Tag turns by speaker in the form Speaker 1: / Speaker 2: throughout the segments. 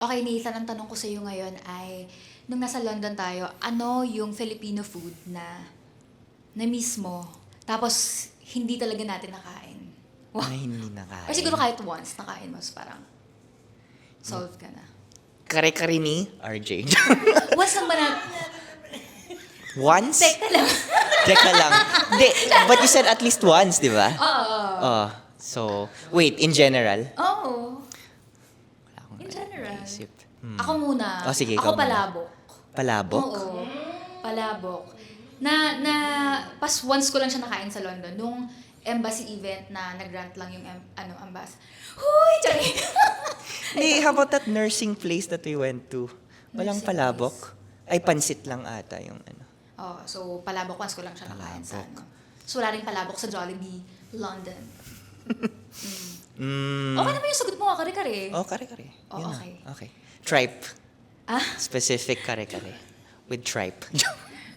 Speaker 1: Okay, Nathan, ang tanong ko sa iyo ngayon ay, nung nasa London tayo, ano yung Filipino food na mismo, tapos hindi talaga natin nakain? Wow.
Speaker 2: Na hindi nakain.
Speaker 1: Or siguro kahit once nakain mo, so parang solved ka na.
Speaker 2: Kare-kare ni RJ.
Speaker 1: Once lang ba na,
Speaker 2: Once?
Speaker 1: teka lang.
Speaker 2: Teka lang. Hindi, but you said at least once, di ba?
Speaker 1: Oo.
Speaker 2: So, wait, in general?
Speaker 1: Oo.
Speaker 2: Wala akong
Speaker 1: In general.
Speaker 2: naisip.
Speaker 1: Ako muna.
Speaker 2: Oh, sige,
Speaker 1: Ako
Speaker 2: ikaw muna.
Speaker 1: palabok.
Speaker 2: Palabok?
Speaker 1: Oo. Palabok. Pas once ko lang siya nakain sa London. Nung embassy event na nag-grant lang yung ambassador. Huy! Tsari!
Speaker 2: Hindi, how about that nursing place that we went to? Walang
Speaker 1: Nursing
Speaker 2: palabok? Ay, pansit lang ata yung ano.
Speaker 1: Oh, so palabok once ko lang siya nakain sa
Speaker 2: Palabok.
Speaker 1: So wala rin palabok sa Jollibee, London.
Speaker 2: Mm.
Speaker 1: Okay naman yung sagot mo, kare-kare.
Speaker 2: Oh, kare-kare.
Speaker 1: Oh,
Speaker 2: Yun na.
Speaker 1: okay.
Speaker 2: Okay. Tripe.
Speaker 1: Ah?
Speaker 2: Specific kare-kare. With tripe.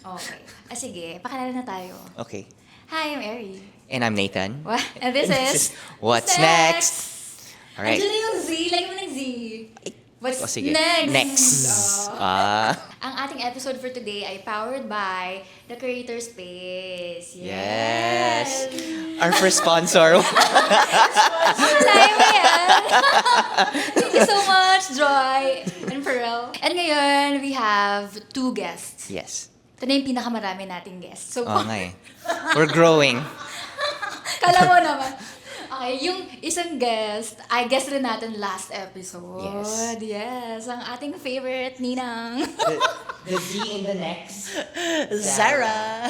Speaker 1: Okay. Sige, pakilala na tayo.
Speaker 2: Okay.
Speaker 1: Hi, I'm Eri.
Speaker 2: And I'm Nathan.
Speaker 1: What? And this is...
Speaker 2: What's Next? Alright.
Speaker 1: Andiyan na yung Z. Lagi mo ng Z. What's
Speaker 2: Oh, sige.
Speaker 1: next?
Speaker 2: Next.
Speaker 1: Oh. Ang ating episode for today ay powered by The Creator Space.
Speaker 2: Yes. Our first sponsor.
Speaker 1: Malay mo yan. Thank you so much, Joy and Pearl. And ngayon, we have 2 guests.
Speaker 2: Yes.
Speaker 1: Ito na yung pinakamarami nating guests. So,
Speaker 2: Oo nga eh. We're growing.
Speaker 1: kala mo naman. Okay, yung isang guest, I guess rin natin last episode.
Speaker 2: Yes.
Speaker 1: Yes, ang ating favorite ninang.
Speaker 2: The Z in the next.
Speaker 3: Zara.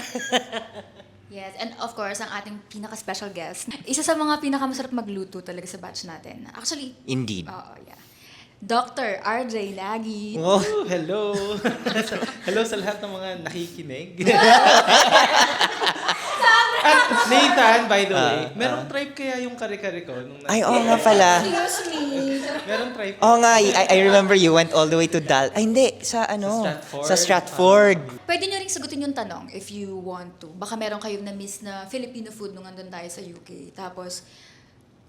Speaker 1: Yes, and of course, ang ating pinaka-special guest. Isa sa mga pinakamasarap magluto talaga sa batch natin. Actually,
Speaker 2: Indeed.
Speaker 1: oo, yeah. Dr. RJ Nagy.
Speaker 2: Oh,
Speaker 3: Oh, hello. Hello sa lahat ng mga nakikinig. Nathan, by the way, merong tribe kaya yung kare-kare ko? Nung
Speaker 2: ay, oo nga pala.
Speaker 1: Excuse me.
Speaker 3: Merong tribe.
Speaker 2: Oo nga, I remember you went all the way to Ay, hindi. Sa ano?
Speaker 3: Stratford.
Speaker 2: Sa Stratford.
Speaker 1: Pwede nyo rin sagutin yung tanong if you want to. Baka meron kayong na-miss na Filipino food nung andun tayo sa UK. Tapos,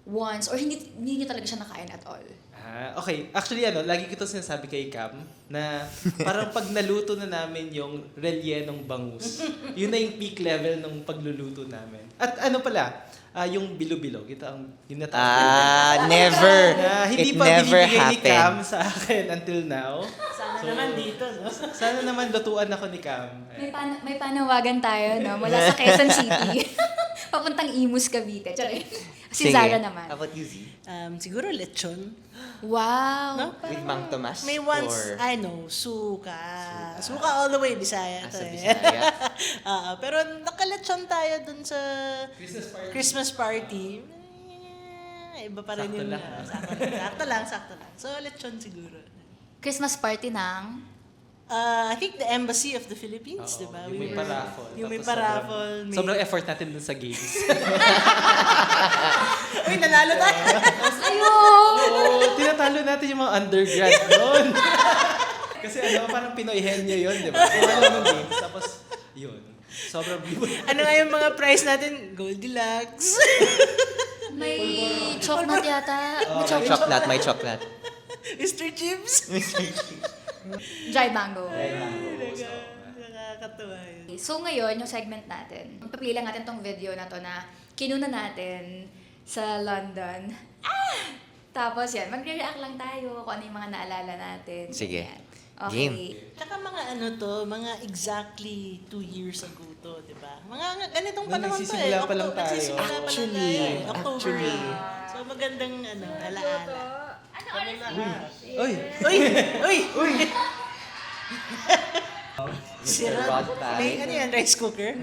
Speaker 1: once, or hindi nyo talaga siya nakain at all.
Speaker 3: Okay. Actually, lagi ko ito sinasabi kay Cam na parang pag naluto na namin yung rellenong bangus, yun na yung peak level ng pagluluto namin. At ano pala, yung bilo-bilo, ito ang ginatawag.
Speaker 2: Never.
Speaker 3: Na hindi
Speaker 2: It
Speaker 3: pa
Speaker 2: never
Speaker 3: binibigay ni Cam
Speaker 2: happened.
Speaker 3: sa akin until now.
Speaker 4: Sana naman dito, no?
Speaker 3: Sana naman lutuan ako ni Cam.
Speaker 1: May panawagan tayo, no? Mula sa Quezon City. Papuntang Imus, Cavite. Charing. Si
Speaker 2: Sige.
Speaker 1: Zara naman.
Speaker 2: How about you, Z?
Speaker 4: Siguro lechon.
Speaker 1: Wow.
Speaker 4: No?
Speaker 2: With Mang Tomas?
Speaker 4: May once,
Speaker 2: Or
Speaker 4: suka. Suka all the way, Bisaya.
Speaker 2: Sa
Speaker 4: to eh.
Speaker 2: Bisaya.
Speaker 4: Pero nakalechon tayo dun sa
Speaker 3: Christmas party.
Speaker 4: Christmas party. Iba pa rin
Speaker 3: Sakto
Speaker 4: yung...
Speaker 3: lang.
Speaker 4: Sakto lang. So, lechon siguro.
Speaker 1: Christmas party ng...
Speaker 4: I think the Embassy of the Philippines, di ba?
Speaker 3: Yung may paraffol.
Speaker 4: Yung may
Speaker 3: Tapos
Speaker 4: paraffol.
Speaker 3: Sobrang effort natin dun sa games.
Speaker 4: Uy, nanalo tayo!
Speaker 3: Oo, tinatalo natin yung mga undergrad noon. Kasi parang Pinoy henyo yun, di ba? Kung ano nung games, tapos yun. Sobrang bibo.
Speaker 4: Ano nga yung mga prize natin? Goldilocks.
Speaker 1: May chocolate yata. May
Speaker 2: chocolate, may chocolate.
Speaker 4: Mr. Chips.
Speaker 1: Dry mango.
Speaker 4: Nakakatuwa yun.
Speaker 1: So ngayon, yung segment natin, papili lang natin tong video na to na kinuna natin sa London. Tapos yan, magre-react lang tayo kung ano yung mga naalala natin.
Speaker 2: Sige.
Speaker 1: Yan. Okay.
Speaker 2: Game.
Speaker 4: Tsaka mga exactly 2 years ago to, di ba? Mga ganitong
Speaker 3: Nung
Speaker 4: panahon to
Speaker 3: nagsisimula pa lang tayo.
Speaker 4: Nagsisimula pa lang
Speaker 2: Actually,
Speaker 4: tayo. October.
Speaker 2: actually.
Speaker 4: So magandang alaala.
Speaker 3: Uy!
Speaker 4: Uy! Sira.
Speaker 2: Rod pie.
Speaker 4: May yan, rice cooker?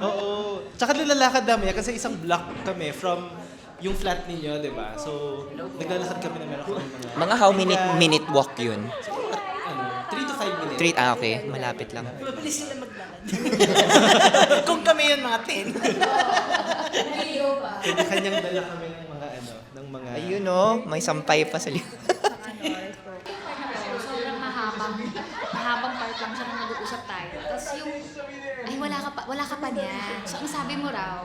Speaker 3: Oo. Tsaka nilalakad namin kasi isang block kami from yung flat ninyo, di ba? So, naglalakad kami na meron kami
Speaker 2: Mga how minute walk yun?
Speaker 3: 3 to 5 minutes.
Speaker 2: Okay. Malapit lang.
Speaker 4: Mabilis sila maglalakad. Kung kami yun, mga 10.
Speaker 1: Naligo pa.
Speaker 3: Kanya-kanyang dala kami ng mga...
Speaker 2: Ayun oh, may sampay pa sa likod.
Speaker 1: Sobrang mahabang part lang siya nung nag-uusap tayo. Tapos yung, ay wala ka pa niyan. So ang sabi mo raw,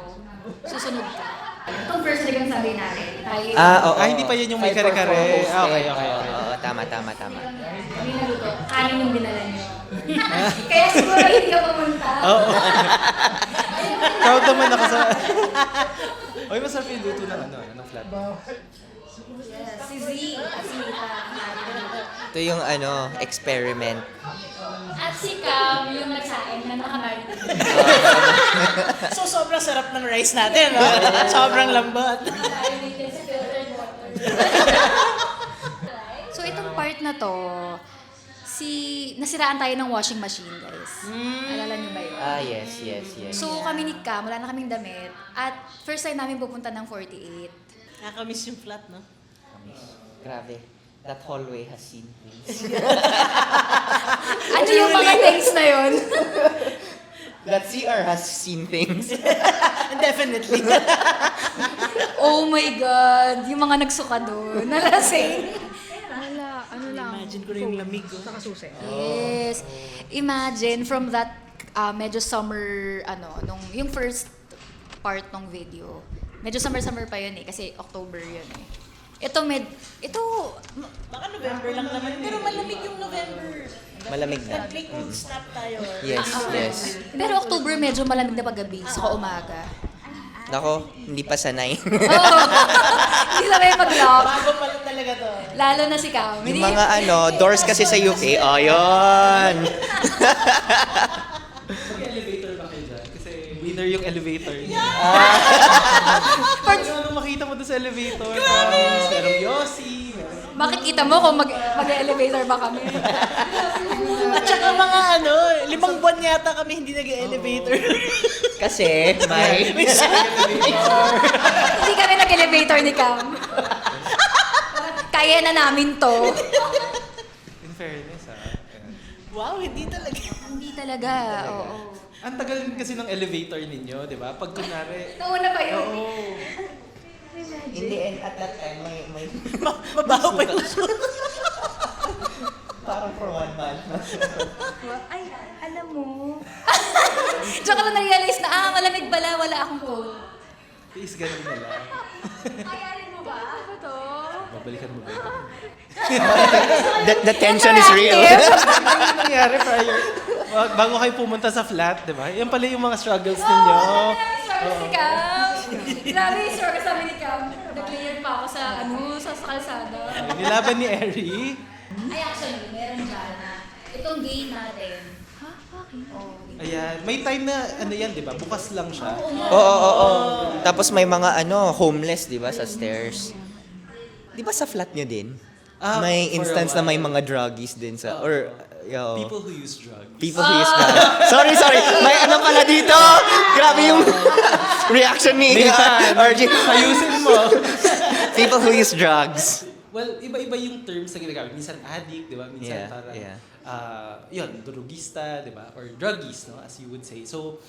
Speaker 1: susunod ka. Itong first Sinigang Sunday natin. Tayo,
Speaker 2: Oo.
Speaker 3: hindi pa yun yung may
Speaker 2: 5 for
Speaker 3: kare-kare.
Speaker 2: 4 hosted.
Speaker 3: Okay.
Speaker 2: Oo, tama.
Speaker 1: Kami naluto. Kanin yung dinala niyo. Kaya siguro hindi ka pumunta.
Speaker 3: Oo. Proud naman ako sa... Oy, masarap yung luto ng ng flat.
Speaker 1: Yes, si Z.
Speaker 2: Ito yung experiment.
Speaker 1: At si Cam, yung nagsain na nakamarinate.
Speaker 4: So, sobrang sarap ng rice natin, no? Sobrang lambot.
Speaker 1: Marinated sa filtered water. So, itong part na to, nasiraan tayo ng washing machine, guys. Alala niyo ba yun?
Speaker 2: Yes.
Speaker 1: So, kami ni Cam, wala na kaming damit. At first time namin pupunta ng 48.
Speaker 4: Nakakamiss yung flat, no?
Speaker 2: Grabe. That hallway has seen things.
Speaker 1: Ano yung mga things na yun?
Speaker 2: That CR has seen things.
Speaker 4: Definitely.
Speaker 1: Oh my God! Yung mga nagsuka doon. Nalasing.
Speaker 4: Imagine ko rin yung lamig, oh.
Speaker 1: Yes. Imagine from that medyo summer, yung first part ng video. Medyo summer pa yun kasi October yun eh. Ito,
Speaker 4: Baka November lang naman. Pero malamig yung November.
Speaker 2: Malamig na.
Speaker 4: Nag-click stop tayo.
Speaker 2: Yes.
Speaker 1: pero October medyo malamig na paggabi, sa umaga.
Speaker 2: Nako, hindi pa sanay.
Speaker 1: Oo. Hindi na kayo mag-lock.
Speaker 4: Bago pa lang talaga to.
Speaker 1: Lalo na si Cam.
Speaker 2: Yung mga doors kasi sa UK, yun.
Speaker 3: Mag-elevator ba kayo dyan? Kasi winner yung elevator niya. Ano makita mo doon sa elevator? Grabe! Merong Yossi.
Speaker 1: Makikita mo kung mag-elevator ba kami.
Speaker 4: At saka mga 5 buwan yata kami hindi nag-elevator.
Speaker 2: Kasi may...
Speaker 1: Hindi kami nag-elevator ni Cam. Kaya na namin to.
Speaker 3: In fairness,
Speaker 4: Wow, hindi talaga.
Speaker 1: Hindi talaga, oo.
Speaker 3: Ang tagal din kasi ng elevator ninyo, di ba? Pag kunwari...
Speaker 1: Nauna pa yun.
Speaker 3: Oo.
Speaker 2: In the end, at that time, may
Speaker 4: Mabaho pa yung
Speaker 2: parang for 1 month.
Speaker 1: Ay, alam mo. Diyan ko lang na-realize na, malamig pala, wala akong coat.
Speaker 3: Tiis ganun na lang.
Speaker 1: Ayarin mo ba? Ano to?
Speaker 3: Babalikan mo ba?
Speaker 2: The tension is real.
Speaker 3: Ano nangyari prior? Bago kayo pumunta sa flat, di ba? Yan pala yung mga struggles ninyo.
Speaker 1: Grabe si Cam. Grabe yung struggle sa amin ni Cam. Nag-layer pa ako sa kalsada.
Speaker 3: Nilaban ni Eri.
Speaker 1: Ay, actually, meron dyan na itong game natin. Ha? Bakit? Oh,
Speaker 3: Ayan. May time na, yan, di ba? Bukas lang siya.
Speaker 2: Oo. Tapos may mga homeless, di ba, sa stairs. Di ba sa flat nyo din? May
Speaker 3: For a
Speaker 2: instance na may
Speaker 3: while.
Speaker 2: mga druggies din sa... Or,
Speaker 3: People who use drugs.
Speaker 2: People who use drugs. Sorry. May pala dito. Grabe yung reaction ni RG.
Speaker 3: Ayusin mo.
Speaker 2: People who use drugs.
Speaker 3: Well, iba-iba yung terms na ginagamit. Minsan addict, di ba? Minsan
Speaker 2: Yeah,
Speaker 3: parang,
Speaker 2: yeah.
Speaker 3: drugista, di ba? Or druggies, no? As you would say. So,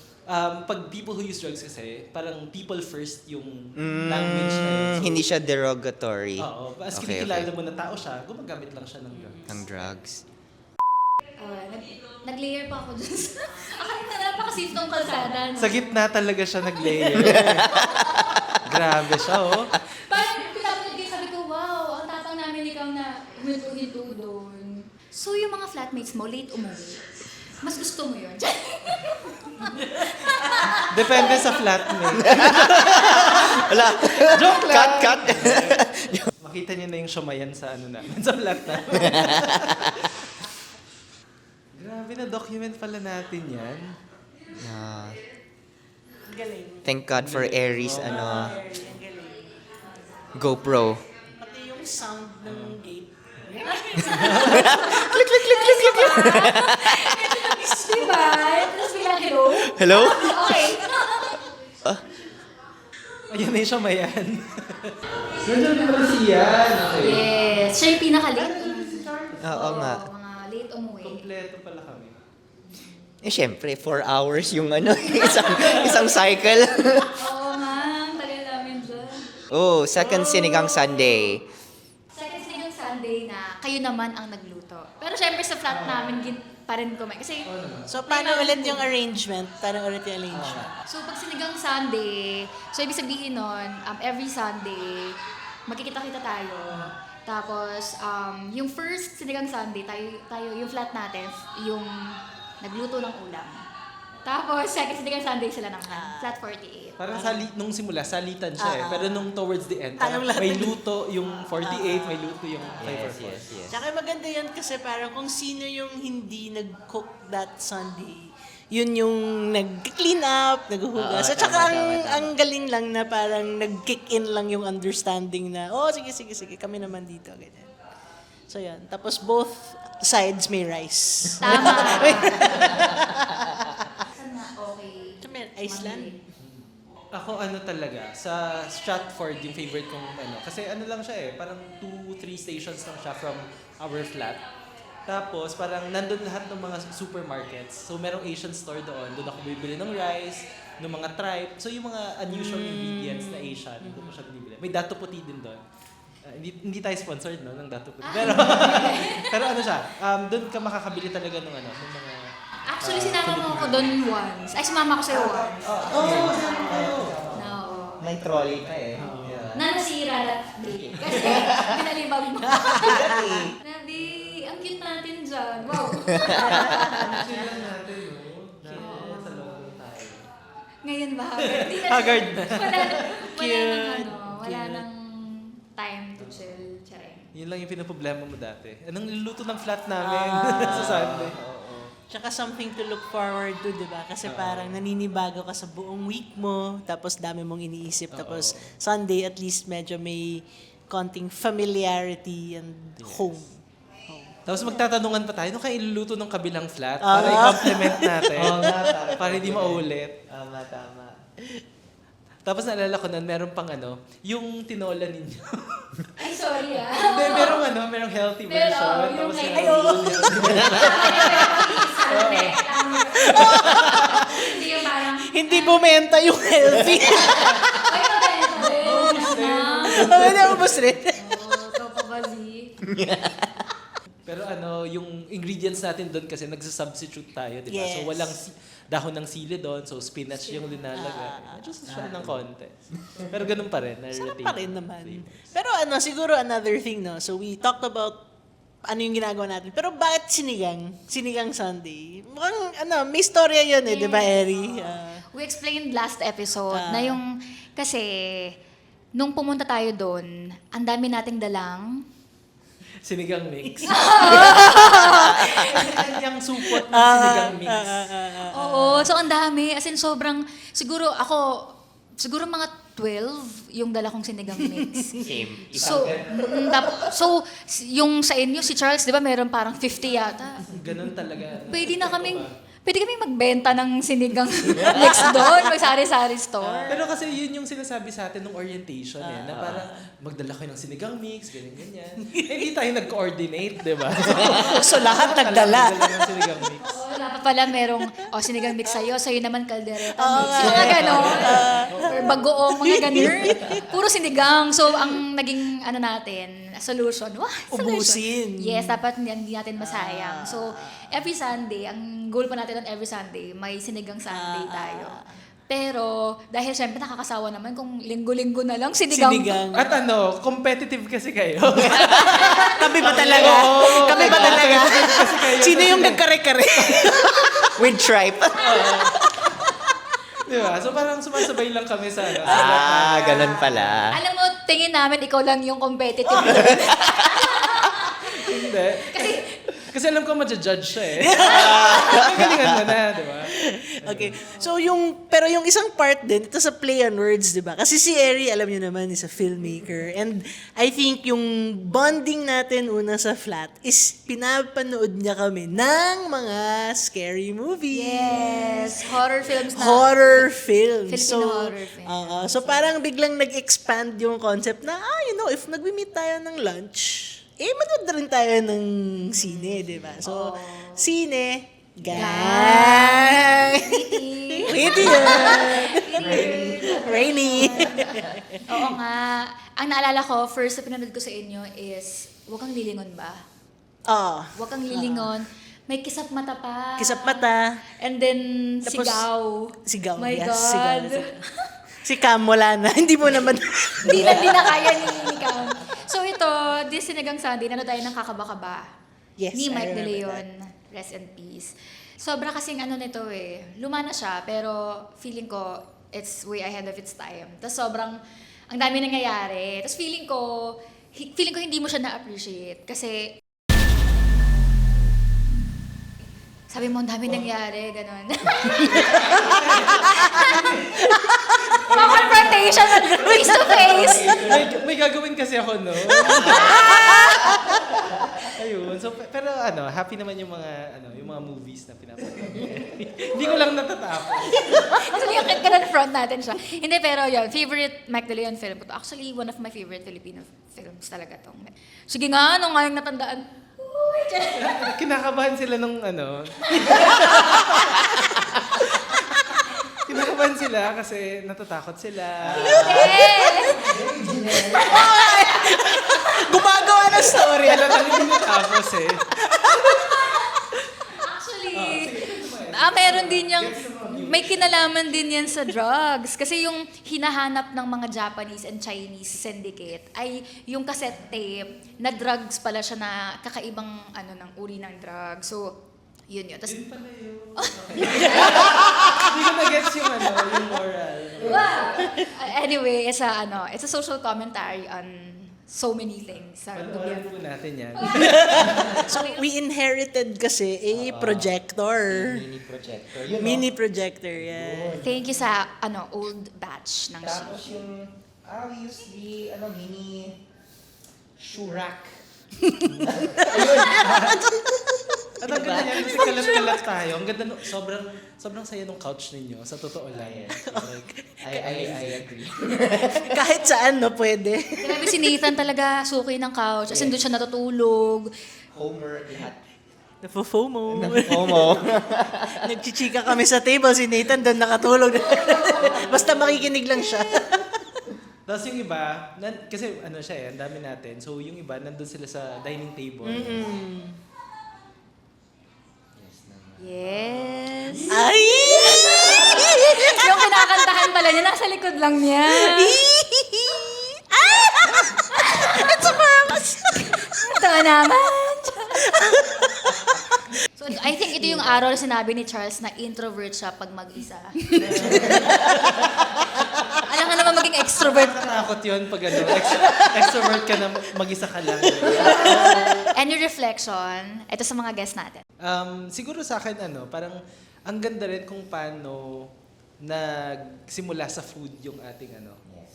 Speaker 3: pag people who use drugs kasi, parang people first yung language na yun. So,
Speaker 2: Hindi siya derogatory.
Speaker 3: Oo. As
Speaker 2: Okay,
Speaker 3: kinikilala mo na tao siya, gumagamit lang siya ng drugs.
Speaker 2: Ng drugs.
Speaker 1: Nag-layer pa ako dun sa... Akala na napaka-safe nung kalsada. No?
Speaker 3: Sa gitna talaga siya nag-layer. Grabe siya, oh.
Speaker 1: Parang pinapanood kayo, sabi ko, wow, ang tapang namin ikaw na huminto doon. So yung mga flatmates mo, late umuwi. Mas gusto mo yun?
Speaker 3: Depende sa flatmate.
Speaker 2: Wala.
Speaker 3: Joke lang.
Speaker 2: Cut.
Speaker 3: Makita niyo na yung shumayan sa namin, sa flat namin. Grabe na document pala natin yan.
Speaker 4: Galing.
Speaker 2: Thank God for Aries,
Speaker 4: Ang galing.
Speaker 2: GoPro.
Speaker 4: Pati yung sound ng gate.
Speaker 1: Diba? Tapos biglang hello?
Speaker 2: Hello?
Speaker 1: Okay.
Speaker 3: Ayan na yung shumayan. Nandiyan din pala si Ian. Okay.
Speaker 1: Yes. Siya yung pinaka-late.
Speaker 2: Oo nga.
Speaker 1: Mga late umuwi.
Speaker 3: Kompleto pala kami.
Speaker 2: Syempre, 4 hours yung isang cycle.
Speaker 1: Oo nga, tagal namin dyan.
Speaker 2: Second Sinigang Sunday.
Speaker 1: Second Sinigang Sunday na kayo naman ang nagluto. Pero syempre sa flat namin, pa rin kumain. Kasi,
Speaker 4: So, paano ulit yung arrangement? Paano ulit yung arrangement?
Speaker 1: so pag sinigang Sunday, so ibig sabihin nun, every Sunday, magkikita-kita tayo. Tapos, yung first sinigang Sunday, tayo yung flat natin, yung nagluto ng ulam. Tapos, second sinigang Sunday sila naman, flat 48.
Speaker 3: Parang nung simula, salitan siya eh. Pero nung towards the end, parang
Speaker 4: Tayong lahat
Speaker 3: may
Speaker 4: nag-
Speaker 3: luto yung 48, may luto yung 5 or 4.
Speaker 2: Yes.
Speaker 4: Tsaka maganda yan kasi parang kung sino yung hindi nag-cook that Sunday, yun yung nag-clean up, naghuhugas. At saka ang galing lang na parang nag-kick in lang yung understanding na, oh, sige, kami naman dito. Ganyan. So yan. Tapos both sides may rice.
Speaker 1: Tama. Sana okay.
Speaker 4: Ito may Iceland.
Speaker 3: Ako talaga, sa Stratford yung favorite kong Kasi lang siya parang 2-3 stations lang siya from our flat. Tapos parang nandun lahat ng mga supermarkets. So merong Asian store doon. Doon ako bibili ng rice, ng mga tripe. So yung mga unusual ingredients na Asian, doon ko siya bibili. May dato puti din doon. Hindi tayo sponsored ng dato puti. Pero siya, doon ka makakabili talaga ng ng mga
Speaker 1: Actually, sinama mo ako doon once. Ay, sumama ko sa'yo once. No.
Speaker 2: May trolley pa eh.
Speaker 1: Na nasira that day. Kasi, pinalibag mo. Nabi, ang cute natin dyan. Wow. Ngayon ba? Hindi na
Speaker 3: Haggard na.
Speaker 1: Wala nang time to chill. Charing.
Speaker 3: Yun lang yung pinaproblema mo dati. Anong niluto ng flat namin sa Sunday?
Speaker 4: Tsaka something to look forward to, di ba? Kasi parang naninibago ka sa buong week mo, tapos dami mong iniisip. Tapos Sunday, at least medyo may konting familiarity and home.
Speaker 3: Tapos magtatanungan pa tayo, ano kayo iluluto ng kabilang flat? Para i-compliment natin. Para hindi maulit.
Speaker 2: Tama.
Speaker 3: Tapos naalala ko nun, meron pang yung tinola ninyo.
Speaker 1: Ay, sorry ah.
Speaker 3: Hindi, merong healthy
Speaker 1: Pero,
Speaker 3: version.
Speaker 1: yung
Speaker 3: Tapos
Speaker 1: may- Hindi yung parang,
Speaker 4: Hindi bumenta yung healthy.
Speaker 1: ay, mabenta rin.
Speaker 4: Ano, ubos rin.
Speaker 1: Oo, kapabali.
Speaker 3: Pero yung ingredients natin doon kasi nagsasubstitute tayo, di ba?
Speaker 4: Yes.
Speaker 3: So walang dahon ng sili doon, so spinach yung linalagay. Just siya ng konti. Pero ganun pa rin.
Speaker 4: Sarap pa rin naman. Pero siguro another thing, no? So we talked about ano yung ginagawa natin. Pero bakit sinigang? Sinigang Sunday? Mukhang, may storya yun eh, di ba, Eri?
Speaker 1: We explained last episode na yung, kasi, nung pumunta tayo doon, ang dami nating dalang.
Speaker 3: Sinigang mix. Kanyang supot ng sinigang mix.
Speaker 1: Oo, so ang dami. As in, sobrang, siguro mga 12 yung dala kong sinigang mix.
Speaker 2: Same.
Speaker 1: So, yung sa inyo, si Charles, di ba, meron parang 50 yata.
Speaker 3: Ganun talaga.
Speaker 1: Pwede kaming magbenta ng sinigang mix doon, mag-sari-sari store.
Speaker 3: Pero kasi yun yung sinasabi sa atin ng orientation na parang magdala kayo ng sinigang mix, ganyan. Hindi tayo nag-coordinate, di ba?
Speaker 4: So lahat nagdala.
Speaker 3: Nagdala ng sinigang mix.
Speaker 1: Dapat pala merong, sinigang mix sa'yo naman kaldereta mix. Mga ganon. Or bagoong, mga ganon. Puro sinigang. So, ang naging, solution.
Speaker 4: Ubusin.
Speaker 1: Yes, dapat hindi natin masayang. So, every Sunday, ang goal pa natin on every Sunday, may sinigang Sunday tayo. Pero, dahil syempre nakakasawa naman kung linggo-linggo na lang sinigang.
Speaker 3: At competitive kasi kayo.
Speaker 4: Kami ba talaga? Kami ba talaga? Sino yung nagkare-kare?
Speaker 2: With tripe.
Speaker 3: Di ba? So parang sumasabay lang kami sa
Speaker 2: Ganun pala.
Speaker 1: Alam mo, tingin namin ikaw lang yung competitive.
Speaker 3: Hindi.
Speaker 1: Kasi,
Speaker 3: Kasi alam ko ma-judge siya eh. Galingan mo na, di ba?
Speaker 4: Okay. So pero yung isang part din, ito sa play on words, di ba? Kasi si Eri, alam niyo naman, is a filmmaker. And I think yung bonding natin una sa flat is pinapanood niya kami ng mga scary movies.
Speaker 1: yes, horror films na.
Speaker 4: Horror films.
Speaker 1: Filipino horror films.
Speaker 4: So parang biglang nag-expand yung concept na, if nag-meet tayo ng lunch, manood na rin tayo ng sine, di ba? So, sine, gang! Witty Rainy!
Speaker 1: Oo nga. Ang naalala ko, first na pinanood ko sa inyo is, Huwag Kang Lilingon ba? Huwag Kang Lilingon. May kisap mata pa.
Speaker 4: Kisap mata.
Speaker 1: And then,
Speaker 4: Tapos,
Speaker 1: sigaw.
Speaker 4: Sigaw.
Speaker 1: My
Speaker 4: yes,
Speaker 1: God.
Speaker 4: sigaw. Si Cam, wala na. Hindi mo naman.
Speaker 1: Hindi na kaya ni Cam. So ito, this Sinigang Sunday, nano tayo ng Kakaba-Kaba.
Speaker 4: Yes,
Speaker 1: Ni
Speaker 4: I
Speaker 1: Mike De
Speaker 4: remember
Speaker 1: Leon. Rest in peace. Sobra kasing nito eh. Luma na siya, pero feeling ko, it's way ahead of its time. Tapos sobrang, ang dami nangyayari. Tapos feeling ko hindi mo siya na-appreciate. Kasi, sabi mo, ang dami nangyari, gano'n. Confrontation, face to face.
Speaker 3: May gagawin kasi ako, no? Ayun. So, pero happy naman yung mga movies na pinapanood. Hindi ko lang natatapos.
Speaker 1: So, yung kinonfront natin siya. Hindi, pero yun, favorite Mike De Leon film ko to. Actually, one of my favorite Filipino films talaga tong. Sige nga, nung ngayong natandaan,
Speaker 3: Kinakabahan sila nung Kinakabahan sila kasi natatakot sila.
Speaker 4: Gumagawa ng story.
Speaker 3: Alam na hindi natapos eh.
Speaker 1: actually, meron din yung, may kinalaman din yan sa drugs. Kasi yung hinahanap ng mga Japanese and Chinese syndicate ay yung cassette tape na drugs pala siya na kakaibang ng uri ng drug. So, yun. Tapos,
Speaker 3: Yun pala yun. Hindi ko na-gets yung moral.
Speaker 1: anyway, it's a social commentary on so many things.
Speaker 3: Panoorin po natin yan.
Speaker 4: So, we inherited kasi a projector.
Speaker 2: Mini projector. Yun,
Speaker 4: Mini projector, yeah.
Speaker 1: Thank you sa old batch ng
Speaker 2: Tapos
Speaker 1: show.
Speaker 2: yung, we use the, mini shoe rack.
Speaker 3: At ang ganda niya, kasi kalat-kalat tayo. Ang ganda, sobrang saya nung couch ninyo, sa totoo lang.
Speaker 2: I agree.
Speaker 4: Kahit saan, no, pwede.
Speaker 1: Grabe si Nathan talaga suki ng couch. As in, doon siya natutulog.
Speaker 2: Homer, lahat.
Speaker 4: Nafo-FOMO.
Speaker 2: Homo.
Speaker 4: Nagchichika kami sa table, si Nathan doon nakatulog. Basta makikinig lang siya.
Speaker 3: Tapos yung iba, kasi siya ang dami natin. So yung iba, nandun sila sa dining table.
Speaker 1: Yes.
Speaker 4: Ay!
Speaker 1: Yung kinakantahan pala niya, nasa likod lang niya.
Speaker 4: It's a promise!
Speaker 1: Ito naman. So, I think ito yung araw na sinabi ni Charles na introvert siya pag mag-isa. Alam ka naman maging extrovert.
Speaker 3: Nakatakot yun pag extrovert ka na mag-isa ka lang.
Speaker 1: Any reflection? Ito sa mga guests natin.
Speaker 3: Siguro sa akin, parang ang ganda rin kung paano nagsimula sa food yung ating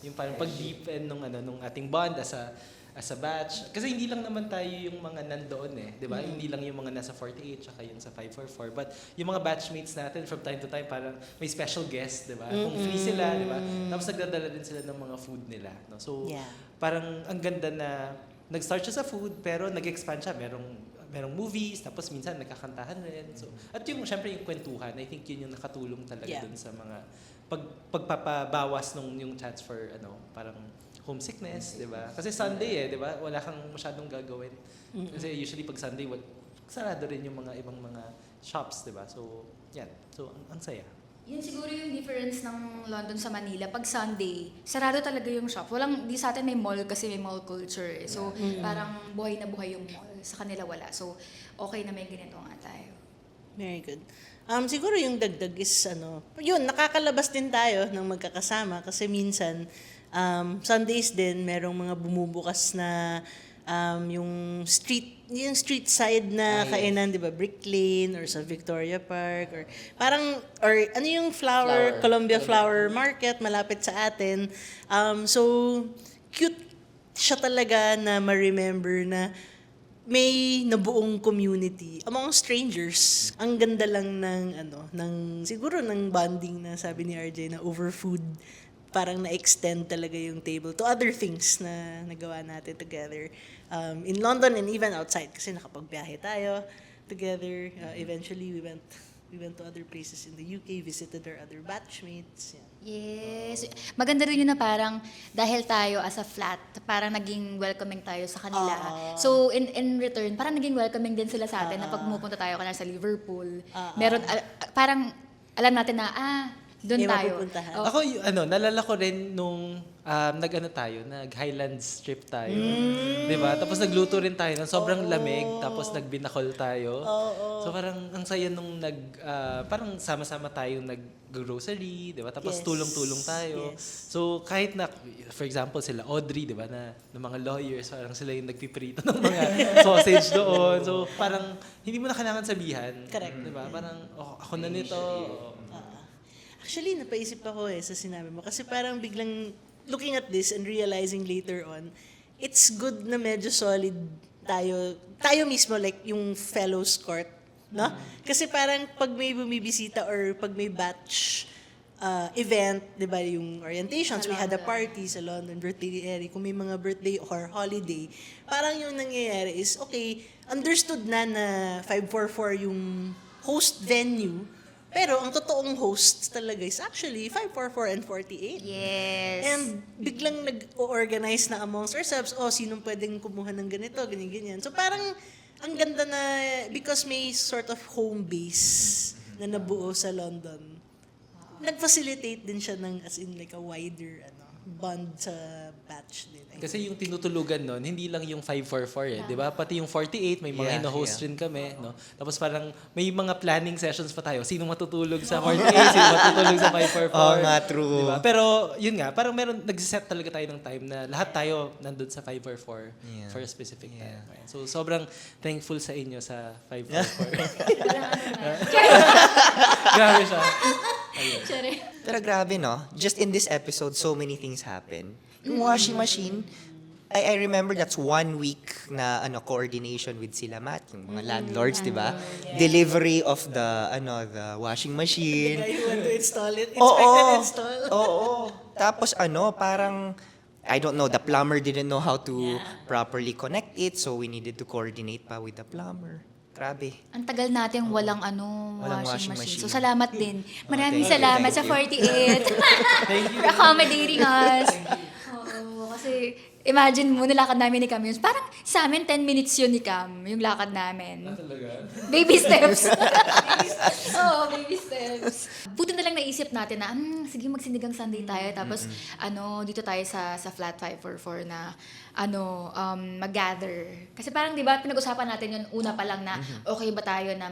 Speaker 3: yung parang pag-deepen nung ating bond as a batch. Kasi hindi lang naman tayo yung mga nandoon di ba? Hindi lang yung mga nasa 48 tsaka yung sa 544. But yung mga batchmates natin from time to time parang may special guest, di ba? Kung free sila, di ba? Tapos nagdadala din sila ng mga food nila. No? So parang ang ganda na nag-start siya sa food pero nag-expand siya. Merong movies, tapos minsan nagkakantahan rin. So, at yung syempre yung kwentuhan, I think yun yung nakatulong talaga dun sa mga pagpapabawas yung chance for parang homesickness, 'di ba? Kasi Sunday 'di ba? Wala kang masyadong gagawin. Kasi usually pag Sunday sarado rin yung mga ibang mga shops, 'di ba? So, yan. So, ang saya.
Speaker 1: Yun siguro yung difference ng London sa Manila. Pag Sunday, sarado talaga yung shop. Di sa atin may mall kasi may mall culture eh. So, parang buhay na buhay yung mall. Sa kanila wala. So, okay na may ganito nga tayo.
Speaker 4: Very good. Siguro yung dagdag is yun, nakakalabas din tayo ng magkakasama kasi minsan Sundays din merong mga bumubukas na yung street side na kainan, 'di ba? Brick Lane or sa Victoria Park or parang yung Columbia Flower Market malapit sa atin. So cute siya talaga na ma-remember na may nabuong community among strangers. Ang ganda lang ng siguro ng bonding na sabi ni RJ na over food. Parang na-extend talaga yung table to other things na nagawa natin together in London and even outside kasi nakapagbiyahe tayo together. Eventually, we went We went to other places in the UK, visited our other batchmates. Yan.
Speaker 1: Yes. Maganda rin yun na parang dahil tayo as a flat, parang naging welcoming tayo sa kanila. So in return, parang naging welcoming din sila sa atin na pag pumupunta tayo kanila sa Liverpool. Meron parang alam natin na doon
Speaker 4: May
Speaker 1: tayo.
Speaker 4: mapupuntahan.
Speaker 1: Oh,
Speaker 3: Ako, nalala ko rin nung nag-Highlands trip tayo. Di ba? Tapos nagluto rin tayo ng sobrang lamig, tapos nagbinakol tayo. So parang ang saya nung parang sama-sama tayong nag-grocery, di ba? Tapos
Speaker 4: Yes.
Speaker 3: tulong-tulong tayo.
Speaker 4: Yes.
Speaker 3: So kahit na, for example, sila Audrey, di ba, ng mga lawyers, parang sila yung nagpiprito ng mga sausage doon. So parang hindi mo na kailangan sabihan.
Speaker 4: Correct.
Speaker 3: Di ba? Parang, ako na nito.
Speaker 4: Actually, napaisip ako sa sinabi mo. Kasi parang biglang looking at this and realizing later on, it's good na medyo solid tayo mismo, like yung fellows court, no? Kasi parang pag may bumibisita or pag may batch event, di ba, yung orientations, we had a party sa London, birthday, kung may mga birthday or holiday, parang yung nangyayari is, okay, understood na 544 yung host venue, pero ang totoong hosts talaga is actually 544 and 48.
Speaker 1: yes.
Speaker 4: And biglang nag-organize na amongst ourselves, sinong pwedeng kumuha ng ganito, ganyan. So parang ang ganda na, because may sort of home base na nabuo sa London, nag-facilitate din siya ng, as in like a wider bond sa batch din.
Speaker 3: Kasi yung tinutulugan nun, hindi lang yung 544 di ba? Pati yung 48, may mga host rin kami, no? Tapos parang may mga planning sessions pa tayo. Sino matutulog sa 48, sino matutulog sa 544.
Speaker 2: Oo nga, true.
Speaker 3: Diba? Pero yun nga, parang nag-set talaga tayo ng time na lahat tayo nandun sa 544 for a specific time. So sobrang thankful sa inyo sa 544. Grabe siya.
Speaker 1: Sorry.
Speaker 2: Pero grabe, no? Just in this episode, so many things happen. Yung washing machine, I remember that's 1 week na coordination with sila Matt, yung mga landlords, di ba? Delivery of the washing machine.
Speaker 4: The guy who went to install it,
Speaker 2: Oo.
Speaker 4: inspect and install.
Speaker 2: Oo. Tapos parang I don't know, the plumber didn't know how to properly connect it, so we needed to coordinate pa with the plumber. Grabe.
Speaker 1: Ang tagal natin walang
Speaker 2: washing
Speaker 1: washing machine.
Speaker 2: machine.
Speaker 1: So salamat din. Maraming
Speaker 2: thank you,
Speaker 1: salamat
Speaker 2: thank
Speaker 1: sa
Speaker 2: you.
Speaker 1: 48 for accommodating us. Oo, kasi imagine mo, nilakad namin ni Cam yun. Parang sa amin, 10 minutes yun ni Cam, yung lakad namin.
Speaker 3: Talaga?
Speaker 1: Baby steps. Oo, baby steps. Buti na lang naisip natin na, sige magsinigang Sunday tayo. Tapos, dito tayo sa flat 544 na, mag-gather. Kasi parang, di ba, pinag-usapan natin yun una pa lang na, okay ba tayo na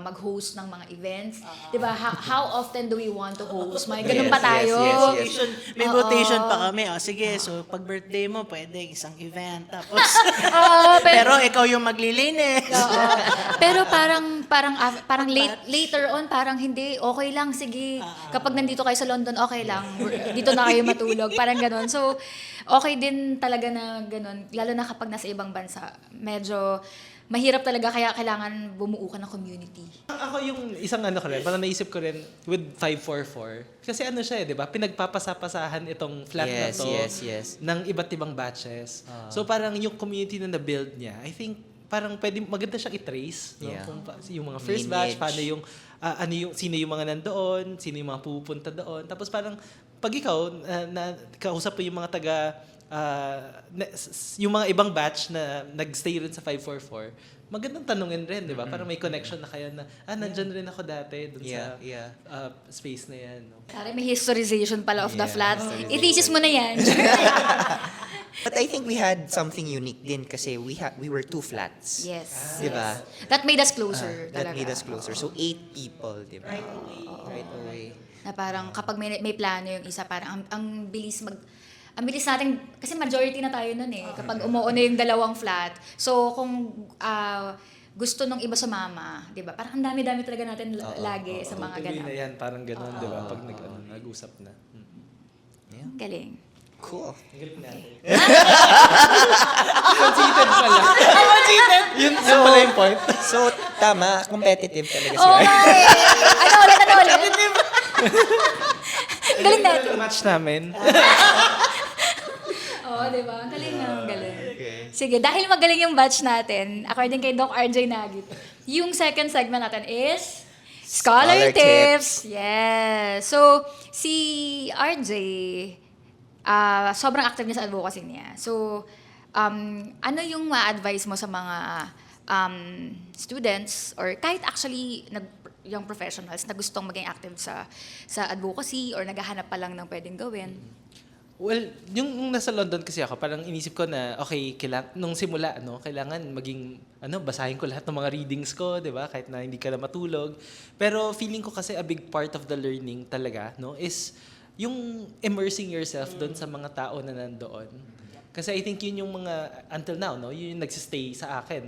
Speaker 1: mag-host ng mga events? Di ba, how often do we want to host? May ganun pa tayo.
Speaker 2: Yes.
Speaker 4: May votation pa kami. Sige, so pag birthday mo, pwede isang event. Tapos, pero ikaw yung maglilinis.
Speaker 1: Oo. Pero parang later on, parang hindi, okay lang, sige. Kapag nandito kayo sa London, okay lang. Dito na kayo matulog. Parang ganun. So, okay din talaga na ganun. Lalo na kapag nasa ibang bansa. Medyo mahirap talaga, kaya kailangan bumuo ka ng community.
Speaker 3: Ako yung isang ko rin, parang naisip ko rin with 544. Kasi siya di ba? Pinagpapasapasahan itong flat na to
Speaker 2: Yes.
Speaker 3: ng iba't ibang batches. So parang yung community na na-build niya, I think parang maganda siyang i-trace. No?
Speaker 2: Yeah.
Speaker 3: Kung yung mga first batch,
Speaker 2: Lineage.
Speaker 3: paano yung, sino yung mga nandoon, sino yung mga pupunta doon. Tapos parang pag ikaw, kausap mo yung mga yung mga ibang batch na nagstay rin sa 544, magandang tanungin rin, di ba? Para may connection na kayo na, nandyan rin ako dati dun sa space na yan. No?
Speaker 1: Sorry, may historization pala of the
Speaker 2: Yeah,
Speaker 1: flat. I-thesis mo na yan.
Speaker 2: But I think we had something unique din kasi we were 2 flats.
Speaker 1: Yes.
Speaker 2: Di ba?
Speaker 1: That made us closer.
Speaker 2: That
Speaker 1: talaga.
Speaker 2: made us closer. So 8 people, di ba? Right away.
Speaker 1: Na parang kapag may plano yung isa, parang ang bilis natin, kasi majority na tayo nun kapag umuo na yung dalawang flat. So, kung gusto nung iba sumama, di ba? Parang ang dami-dami talaga natin lagi sa mga
Speaker 3: Tuloy na
Speaker 1: ganap.
Speaker 3: yan, parang gano'n, di ba? Pag nag-usap na.
Speaker 1: Galing.
Speaker 2: Cool.
Speaker 3: Ang galing natin. Conceited pala. Yun pala yung point.
Speaker 2: So, tama. Competitive talaga si
Speaker 1: Oo
Speaker 2: Ryan.
Speaker 1: nga eh. Ano ulit? Galing natin.
Speaker 3: Yung match namin.
Speaker 1: Oo, di ba? Ang galing na, ang galing. Sige, dahil magaling yung batch natin, according kay Doc RJ Nagit, yung second segment natin is Scholar
Speaker 2: Scholar
Speaker 1: tips! Yes. So, si RJ, sobrang active niya sa advocacy niya. So, ano yung ma-advise mo sa mga students or kahit actually young professionals na gustong maging active sa advocacy or naghahanap pa lang ng pwedeng gawin?
Speaker 3: Well, yung nasa London kasi ako, parang inisip ko na, okay, nung simula, kailangan maging, basahin ko lahat ng mga readings ko, di ba? Kahit na hindi ka na matulog. Pero feeling ko kasi a big part of the learning talaga, is yung immersing yourself doon sa mga tao na nandoon. Kasi I think yun yung mga, until now, yun yung nagsistay sa akin,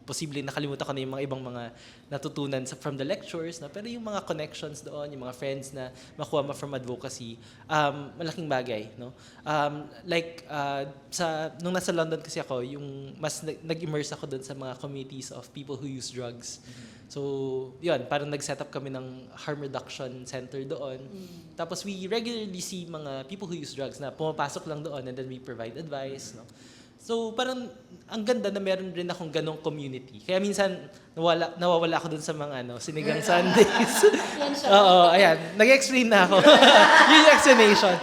Speaker 3: Posible nakalimutan ko na yung mga ibang mga natutunan from the lectures, pero yung mga connections doon, yung mga friends na makuha mo from advocacy, malaking bagay, nung nasa London kasi ako, yung mas nag-immerse ako doon sa mga communities of people who use drugs. So, yun, parang nag-set up kami ng harm reduction center doon. Tapos we regularly see mga people who use drugs na pumapasok lang doon and then we provide advice, So, parang ang ganda na meron rin akong ganong community. Kaya minsan nawawala ako doon sa mga sinigang Sundays. Oo, ayan, nag-explain na ako. Yun yung explanation.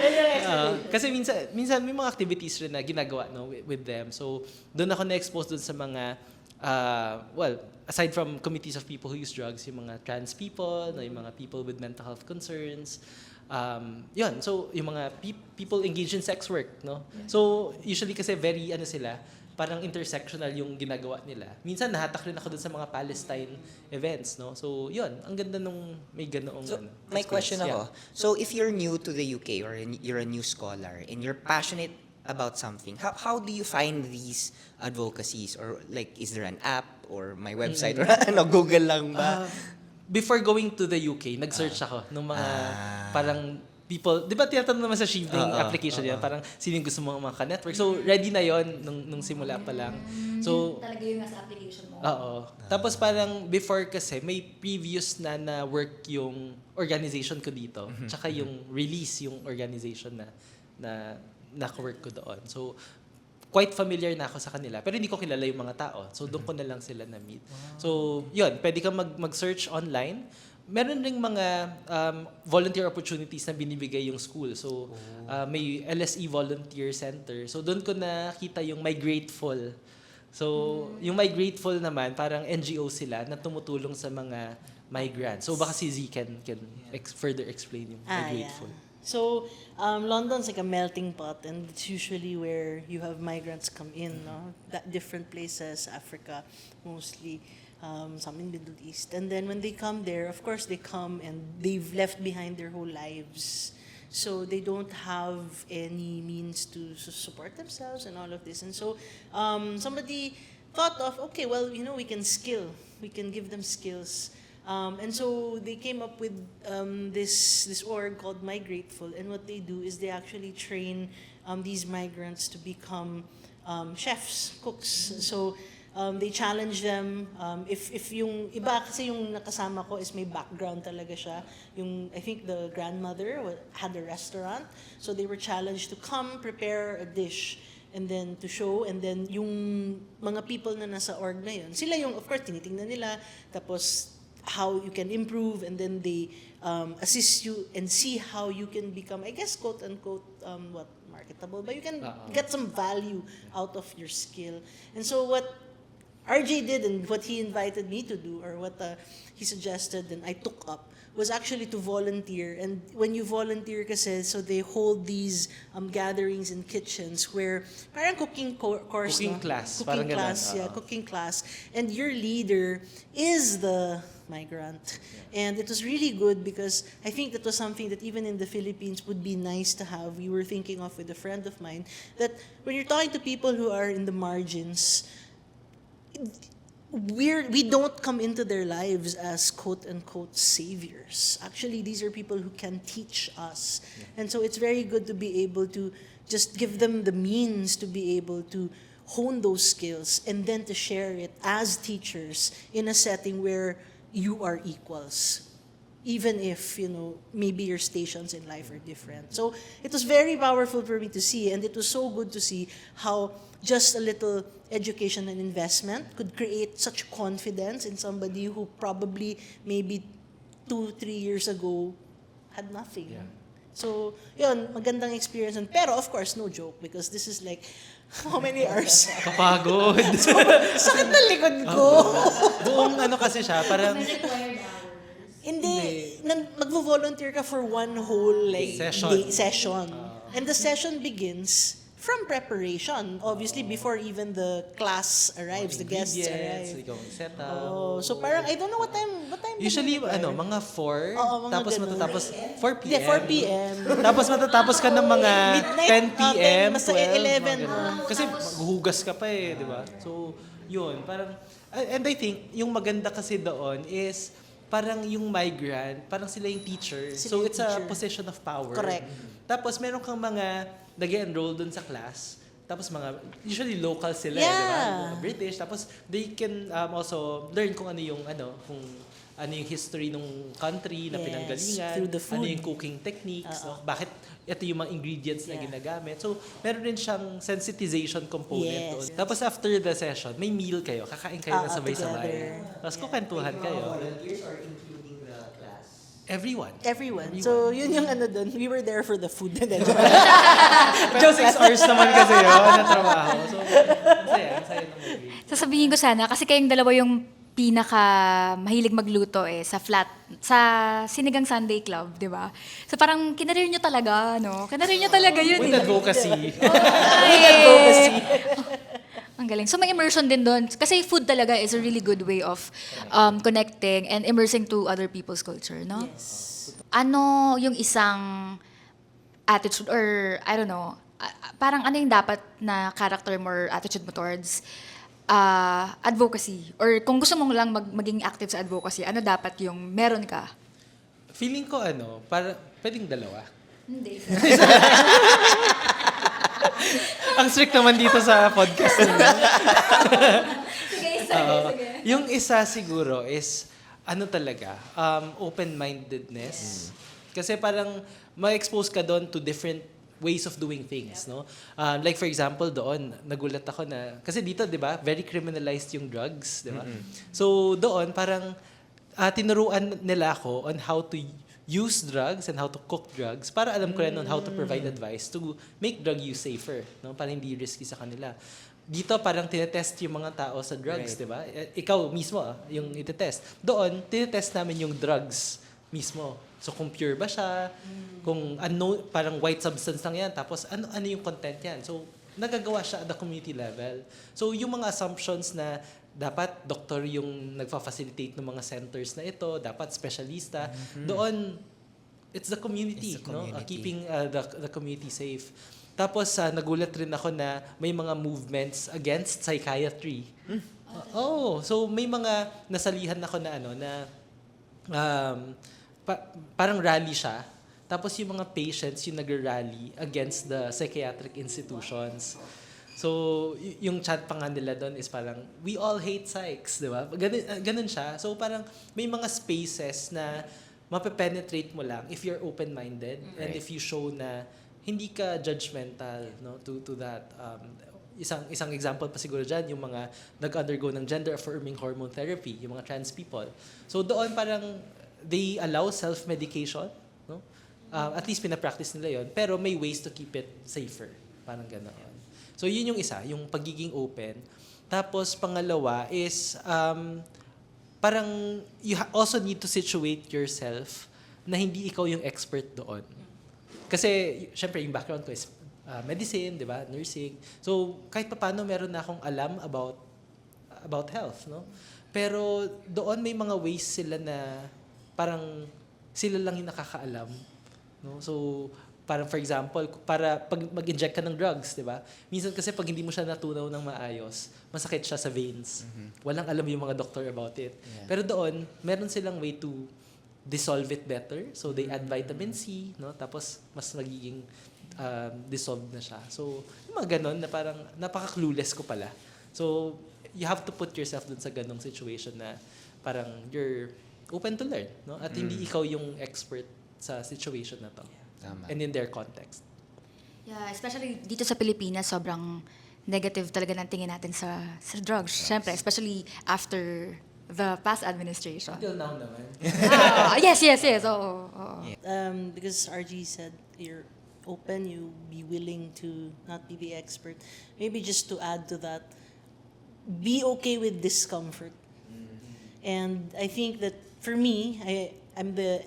Speaker 3: Kasi minsan may mga activities rin na ginagawa with them. So, doon ako na-expose doon sa mga aside from communities of people who use drugs, yung mga trans people, yung mga people with mental health concerns, yun, so yung mga people engaged in sex work, So usually kasi very parang intersectional yung ginagawa nila. Minsan nahatak rin ako dun sa mga Palestine events, So yun, ang ganda nung may ganoong
Speaker 2: So, may question ako. So, if you're new to the UK or you're a new scholar and you're passionate about something, how do you find these advocacies? Or like, is there an app or my website or Google lang ba?
Speaker 3: Before going to the UK, nag-search ako ng mga parang people, di ba tinatanong naman sa shielding application yan, parang sino yung gusto mo mga ka-network. So, ready na yon nung simula pa lang. So,
Speaker 1: Talaga yung nasa application mo.
Speaker 3: oo. Tapos parang before kasi, may previous na work yung organization ko dito. Tsaka yung release yung organization na naka-work ko doon. So, quite familiar na ako sa kanila. Pero hindi ko kilala yung mga tao. So, doon ko na lang sila na-meet. So, yun. Pwede kang mag-search online. Meron ring mga volunteer opportunities na binibigay yung school. So, may LSE Volunteer Center. So, doon ko nakita yung My Grateful. So, yung My Grateful naman, parang NGO sila na tumutulong sa mga migrants. So, baka si Z can further explain yung My Grateful.
Speaker 4: Yeah. So, London's like a melting pot, and it's usually where you have migrants come in, That different places, Africa mostly, some in Middle East. And then when they come there, of course they come and they've left behind their whole lives. So they don't have any means to support themselves and all of this. And so somebody thought of, okay, well, we can give them skills. And so they came up with this org called My Grateful, and what they do is they actually train these migrants to become chefs, cooks. So they challenge them. If yung iba kasi yung nakasama ko is may background talaga siya. I think the grandmother had a restaurant, so they were challenged to come prepare a dish and then to show, and then yung mga people na nasa org na yun, sila yung of course tinitingnan nila, tapos how you can improve, and then they assist you and see how you can become, I guess, quote unquote, marketable, but you can get some value out of your skill. And so what RJ did and what he invited me to do, or what he suggested and I took up, was actually to volunteer. And when you volunteer kasi, so they hold these gatherings in kitchens where parang cooking course.
Speaker 3: Cooking class.
Speaker 4: Cooking
Speaker 3: Parang
Speaker 4: class,
Speaker 3: ganun.
Speaker 4: yeah, cooking class. And your leader is the migrant. And it was really good because I think that was something that even in the Philippines would be nice to have. We were thinking of with a friend of mine that when you're talking to people who are in the margins, we don't come into their lives as quote unquote saviors. Actually, these are people who can teach us. And so it's very good to be able to just give them the means to be able to hone those skills and then to share it as teachers in a setting where you are equals. Even if, maybe your stations in life are different. So it was very powerful for me to see, and it was so good to see how just a little education and investment could create such confidence in somebody who probably maybe 2-3 years ago had nothing.
Speaker 3: Yeah.
Speaker 4: So, yun, magandang experience. Pero of course, no joke because this is like, how many hours?
Speaker 3: Kapagod.
Speaker 4: Sakit na likod ko.
Speaker 3: Buong ano kasi siya, parang
Speaker 1: required hours.
Speaker 4: Hindi, magvo-volunteer ka for one whole like
Speaker 3: Session.
Speaker 4: session. And the session begins from preparation. Obviously, before even the class arrives, the guests
Speaker 3: ingredients,
Speaker 4: arrive.
Speaker 3: ikaw ang setup.
Speaker 4: Oh, so parang I don't know what time.
Speaker 3: Usually,
Speaker 4: ba
Speaker 3: ano, mga 4,
Speaker 4: Oo, mga
Speaker 3: tapos
Speaker 4: ganun.
Speaker 3: matatapos 4 p.m.
Speaker 4: Yeah, 4 p.m.
Speaker 3: Tapos matatapos ka ng mga
Speaker 4: Midnight,
Speaker 3: 10 p.m.,
Speaker 4: 10, basta
Speaker 3: 12,
Speaker 4: 11,
Speaker 3: mga ganun. Kasi maghuhugas ka pa eh, di ba? So, yun, parang, and I think, yung maganda kasi doon is, parang yung migrant, parang sila yung teacher.
Speaker 4: Sila
Speaker 3: So,
Speaker 4: yung
Speaker 3: it's a
Speaker 4: teacher.
Speaker 3: position of power.
Speaker 4: Correct.
Speaker 3: Tapos, meron kang mga nag-enroll dun sa class. Tapos usually local sila,
Speaker 4: Yeah.
Speaker 3: di ba? Mga British. Tapos, they can also learn kung ano yung history ng country na
Speaker 4: Yes,
Speaker 3: pinanggalingan,
Speaker 4: through the food.
Speaker 3: ano yung cooking techniques, no? Bakit ito yung mga ingredients na ginagamit. So, meron din siyang sensitization component
Speaker 4: Yes.
Speaker 3: doon. Tapos after the session, may meal kayo, kakain kayo na sabay-sabay.
Speaker 4: together.
Speaker 3: Tapos kukentuhan kayo.
Speaker 2: Volunteers or including the class?
Speaker 3: Everyone.
Speaker 4: Everyone. So, yun yung ano dun. We were there for the food.
Speaker 3: Pero 6 hours naman kasi yun na trabaho. So, masaya ng movie.
Speaker 1: Sasabihin ko sana, kasi kayong dalawa yung pinaka mahilig magluto sa Sinigang Sunday Club, di ba? So parang kinarir nyo talaga, no? Kinarir nyo talaga yun.
Speaker 3: With advocacy.
Speaker 1: Ay! Ang galing. So may immersion din doon. Kasi food talaga is a really good way of connecting and immersing to other people's culture, no?
Speaker 4: Yes.
Speaker 1: Ano yung isang attitude or, I don't know, parang ano yung dapat na character mo or attitude mo towards advocacy? Or kung gusto mong lang maging active sa advocacy, ano dapat yung meron ka?
Speaker 3: Feeling ko pwedeng dalawa.
Speaker 1: Hindi.
Speaker 3: Ang strict naman dito sa podcast.
Speaker 1: Sige, sige.
Speaker 3: Yung isa siguro is, talaga, open-mindedness. Kasi parang ma-expose ka doon to different ways of doing things, no? Like for example, doon, nagulat ako na, kasi dito, di ba, very criminalized yung drugs, di ba? So doon, parang tinuruan nila ako on how to use drugs and how to cook drugs para alam ko rin on how to provide advice to make drug use safer, no? Para hindi risky sa kanila. Dito parang tinetest yung mga tao sa drugs,
Speaker 2: Right.
Speaker 3: di ba? Ikaw mismo, yung itetest. Doon, tinetest namin yung drugs mismo. So kung pure ba siya, kung parang white substance lang yan, tapos ano yung content yan. So nagagawa siya at the community level. So yung mga assumptions na dapat doktor yung nagfa-facilitate ng mga centers na ito, dapat specialista, doon it's the community,
Speaker 2: It's the
Speaker 3: no?
Speaker 2: community.
Speaker 3: Keeping the community safe. Tapos nagulat rin ako na may mga movements against psychiatry. So may mga nasalihan ako na parang rally siya. Tapos yung mga patients yung nag-rally against the psychiatric institutions. So, yung chat pa nga nila doon is parang, we all hate psychs, di ba? Ganun siya. So, parang may mga spaces na mape-penetrate mo lang if you're open-minded and if you show na hindi ka judgmental, no, to that. Isang example pa siguro dyan, yung mga nag-undergo ng gender-affirming hormone therapy, yung mga trans people. So, doon parang they allow self-medication, no? At least pinapractice nila yon, pero may ways to keep it safer. Parang gano'n. So, yun yung isa, yung pagiging open. Tapos, pangalawa is, parang you also need to situate yourself na hindi ikaw yung expert doon. Kasi, syempre, yung background ko is medicine, di ba? Nursing. So, kahit paano meron na akong alam about health, no? Pero, doon may mga ways sila na parang sila lang yung nakakaalam. No? So, parang for example, para pag mag-inject ka ng drugs, di ba? Minsan kasi pag hindi mo siya natunaw ng maayos, masakit siya sa veins. Walang alam yung mga doctor about it.
Speaker 2: Yeah.
Speaker 3: Pero doon, meron silang way to dissolve it better. So they add vitamin C, no? Tapos mas magiging dissolved na siya. So, yung mga ganon na parang napaka-clueless ko pala. So, you have to put yourself dun sa ganong situation na parang you're open to learn, no? At hindi ikaw yung expert sa situation na to.
Speaker 2: Tama.
Speaker 3: And in their context.
Speaker 1: Yeah, especially dito sa Pilipinas, sobrang negative talaga ng tingin natin sa drugs. Siyempre, especially after the past administration.
Speaker 3: Until now naman.
Speaker 1: Yes. Oo.
Speaker 4: Because RG said you're open, you be willing to not be the expert. Maybe just to add to that, be okay with discomfort. And I think that for me, I'm the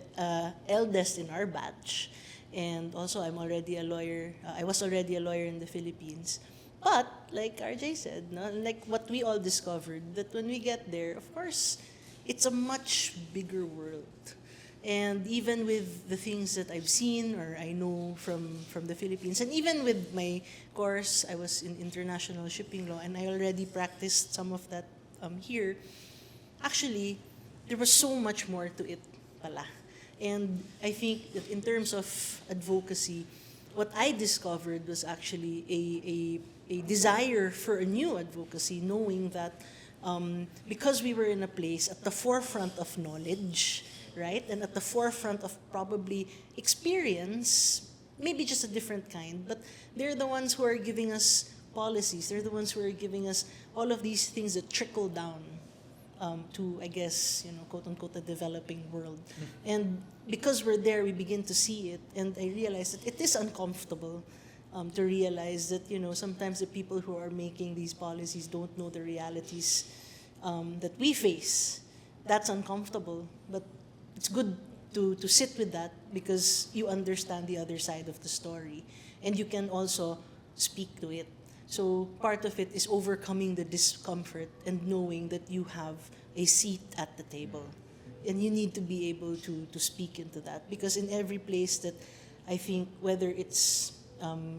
Speaker 4: eldest in our batch. And also, I'm already a lawyer. I was already a lawyer in the Philippines. But, like RJ said, no, like what we all discovered, that when we get there, of course, it's a much bigger world. And even with the things that I've seen or I know from the Philippines, and even with my course, I was in international shipping law, and I already practiced some of that here. Actually, there was so much more to it pala. And I think that in terms of advocacy, what I discovered was actually a desire for a new advocacy, knowing that because we were in a place at the forefront of knowledge, right? And at the forefront of probably experience, maybe just a different kind, but they're the ones who are giving us policies. They're the ones who are giving us all of these things that trickle down to, I guess, quote unquote, the developing world. And because we're there, we begin to see it. And I realized that it is uncomfortable to realize that, sometimes the people who are making these policies don't know the realities that we face. That's uncomfortable. But it's good to sit with that because you understand the other side of the story. And you can also speak to it. So part of it is overcoming the discomfort and knowing that you have a seat at the table. And you need to be able to speak into that. Because in every place that I think, whether it's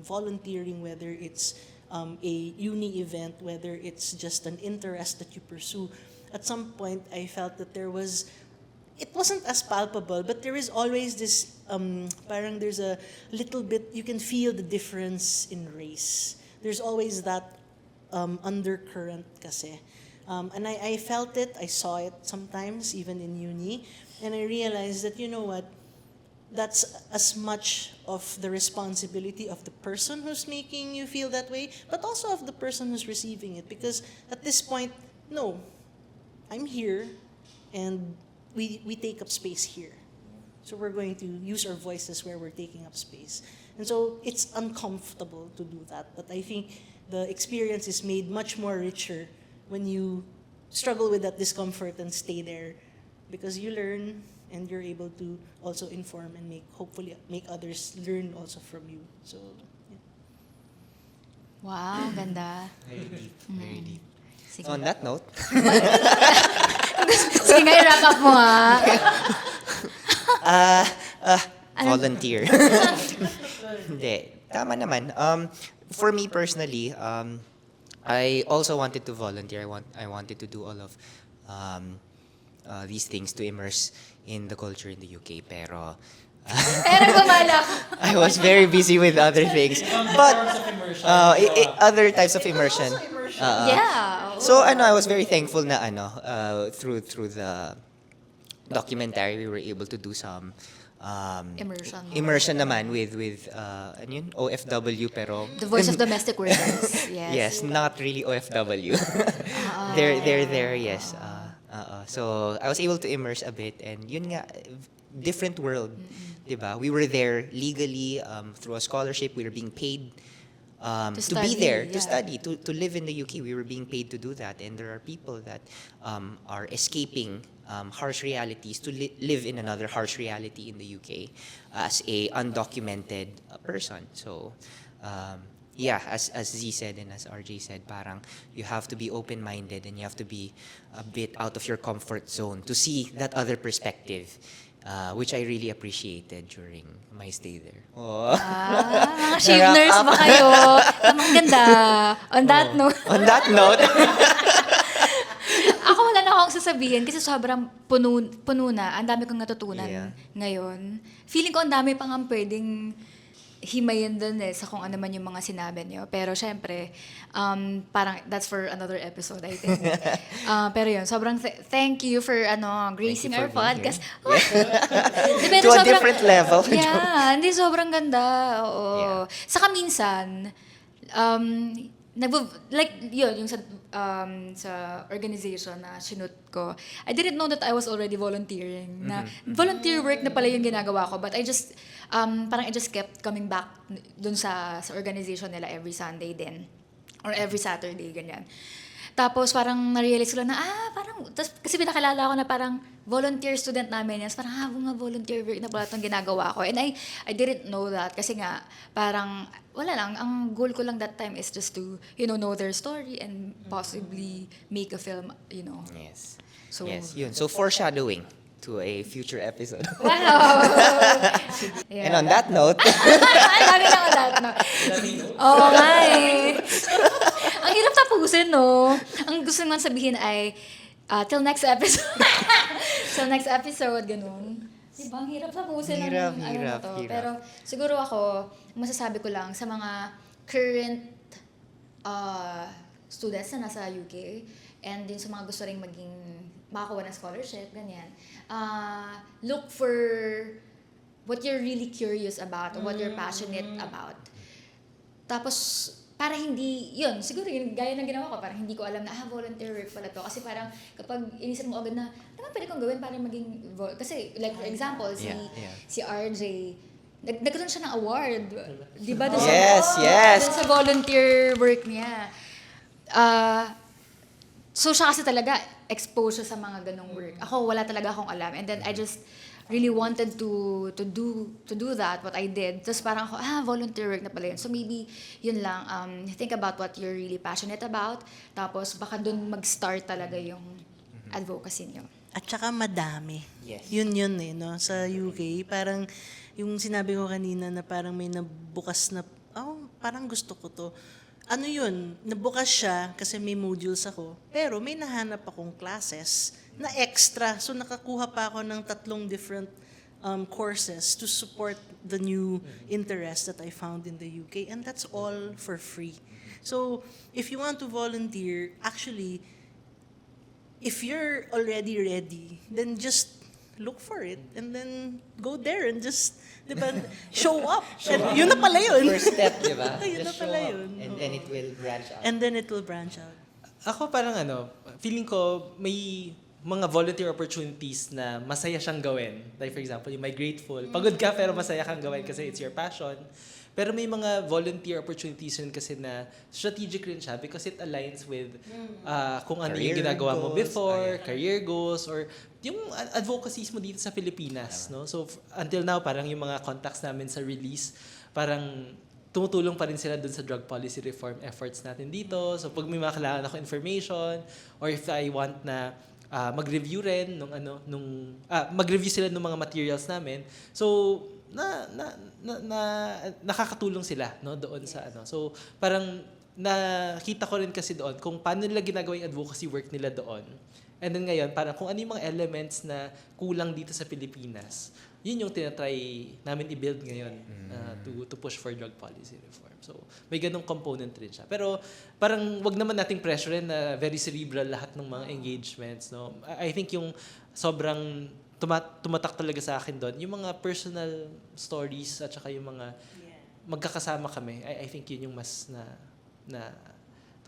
Speaker 4: volunteering, whether it's a uni event, whether it's just an interest that you pursue, at some point I felt that it wasn't as palpable, but there is always this, parang there's a little bit, you can feel the difference in race. There's always that undercurrent kasi. And I felt it, I saw it sometimes, even in uni, and I realized that, that's as much of the responsibility of the person who's making you feel that way, but also of the person who's receiving it. Because at this point, no, I'm here, and we take up space here. So we're going to use our voices where we're taking up space. And so it's uncomfortable to do that. But I think the experience is made much more richer when you struggle with that discomfort and stay there, because you learn and you're able to also inform and hopefully make others learn also from you. So, yeah.
Speaker 1: Wow, ganda.
Speaker 2: Very deep, very deep.
Speaker 1: Sige.
Speaker 2: On that note,
Speaker 1: Sige nga, i-wrap up mo nga.
Speaker 2: volunteer. Hindi, tama naman. For me personally, I also wanted to volunteer. I wanted to do all of these things to immerse in the culture in the UK. Pero
Speaker 1: Gumalak.
Speaker 2: I was very busy with other things. But other types of immersion.
Speaker 1: Yeah.
Speaker 2: So I was very thankful na through the documentary we were able to do some immersion naman with ano yun? OFW pero
Speaker 1: The voice of domestic workers. Yes.
Speaker 2: yes, not really OFW. They're there, yes. So I was able to immerse a bit, and yun nga, different world, diba? We were there legally through a scholarship. We were being paid to be
Speaker 1: study,
Speaker 2: there, to
Speaker 1: yeah.
Speaker 2: study, to live in the UK. We were being paid to do that, and there are people that are escaping harsh realities to live in another harsh reality in the UK as a undocumented person. So yeah, as Z said and as RJ said, parang you have to be open-minded and you have to be a bit out of your comfort zone to see that other perspective, which I really appreciated during my stay there. Oh.
Speaker 1: Mga shave nurse ba kayo? Tamang ganda. On that note.
Speaker 2: On that note,
Speaker 1: Ako wala na akong sasabihin kasi sobrang puno na. Ang dami kong natutunan
Speaker 2: Yeah.
Speaker 1: ngayon. Feeling ko ang dami pang ang pwedeng himayin dun sa kung ano man yung mga sinabi niyo. Pero syempre, parang that's for another episode, I think. Pero yun, sobrang thank you for gracing
Speaker 2: for
Speaker 1: our
Speaker 2: being
Speaker 1: podcast.
Speaker 2: here.
Speaker 1: Di ba,
Speaker 2: To a
Speaker 1: sobrang-
Speaker 2: different level.
Speaker 1: Yeah, hindi sobrang ganda. Oo.
Speaker 2: Yeah.
Speaker 1: Saka minsan, like yun yung sa organization na sinut ko, I didn't know that I was already volunteering na volunteer work na pala yung ginagawa ko, but I just parang I just kept coming back dun sa organization nila every Sunday din or every Saturday ganyan. Tapos parang na-realize ko lang na, parang, kasi pinakilala ko na parang volunteer student namin yan. So, parang, mga volunteer work na pala itong ginagawa ko. And I didn't know that kasi nga, parang, wala lang, ang goal ko lang that time is just to, know their story and possibly make a film,
Speaker 2: Yes.
Speaker 1: So,
Speaker 2: Yes, yun. So, foreshadowing to a future episode.
Speaker 1: Wow! Yeah.
Speaker 2: And on that note,
Speaker 1: Ang dami na on that note. Oo nga eh. Ang hirap tapusin, no? Ang gusto nga sabihin ay, till next episode. Till next episode, ganun. Diba? Ang hirap tapusin
Speaker 2: Hirap.
Speaker 1: na to. Pero siguro ako, masasabi ko lang sa mga current students na nasa UK and din sa mga gusto ring makakuha ng scholarship, ganyan. Look for what you're really curious about or what you're passionate about. Tapos, para hindi, yun, siguro yun, gaya ng ginawa ko, parang hindi ko alam na, volunteer work pala to. Kasi parang, kapag inisip mo agad na, naman pwede kong gawin para maging, kasi, like, for example, si RJ, nagkaroon siya ng award. Di ba?
Speaker 2: Yes.
Speaker 1: Dun sa volunteer work niya. So, siya kasi talaga, exposed siya sa mga ganong work. Ako, wala talaga akong alam. And then, I just really wanted to do that, what I did. Tapos parang ako, volunteer work na pala yun. So, maybe, yun lang, think about what you're really passionate about. Tapos, baka dun mag-start talaga yung advocacy nyo.
Speaker 4: At saka madami.
Speaker 2: Yes.
Speaker 4: Yun eh, no? Sa UK, parang yung sinabi ko kanina na parang may nabukas na, parang gusto ko to. Ano yun, nabukas siya kasi may modules ako, pero may nahanap akong classes na extra. So nakakuha pa ako ng 3 different courses to support the new interest that I found in the UK. And that's all for free. So if you want to volunteer, actually, if you're already ready, then just look for it and then go there and just, di ba, show up. And yun na pala yun.
Speaker 2: first step, di ba?
Speaker 4: Yun na
Speaker 2: Just show
Speaker 4: pala
Speaker 2: up.
Speaker 4: yun.
Speaker 2: And then it will branch out.
Speaker 4: And then it will branch out.
Speaker 3: Ako parang feeling ko may mga volunteer opportunities na masaya siyang gawin. Like for example, yung My Grateful. Pagod ka pero masaya kang gawin kasi it's your passion. Pero may mga volunteer opportunities rin kasi na strategic rin siya because it aligns with kung ano yung
Speaker 2: Career
Speaker 3: ginagawa mo
Speaker 2: goals,
Speaker 3: before, career goals, or yung advocacies mo dito sa Pilipinas. No? So until now, parang yung mga contacts namin sa release, parang tumutulong pa rin sila dun sa drug policy reform efforts natin dito. So pag may mga kailangan ako information, or if I want na mag-review rin mag-review sila ng mga materials namin. So nakakatulong sila doon sa So parang nakita ko rin kasi doon kung paano nila ginagawa yung advocacy work nila doon. And then ngayon, parang kung ano yung mga elements na kulang dito sa Pilipinas, yun yung tinatry namin i-build ngayon to push for drug policy reform. So, may ganong component rin siya. Pero parang wag naman nating pressure na very cerebral lahat ng mga engagements. No? I think yung sobrang tumatak talaga sa akin doon, yung mga personal stories at saka yung mga magkakasama kami. I think yun yung mas na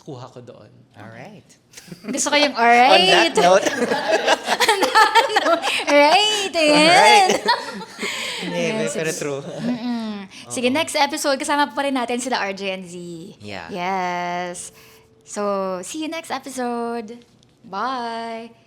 Speaker 3: kuha ko doon.
Speaker 2: Alright.
Speaker 1: Gusto ko yung alright.
Speaker 2: On that note,
Speaker 1: Right. Ayan.
Speaker 2: alright. Hindi,
Speaker 1: Yes,
Speaker 2: pero true.
Speaker 1: Sige, next episode, kasama pa rin natin sila RJ and Z.
Speaker 2: Yeah.
Speaker 1: Yes. So, see you next episode. Bye.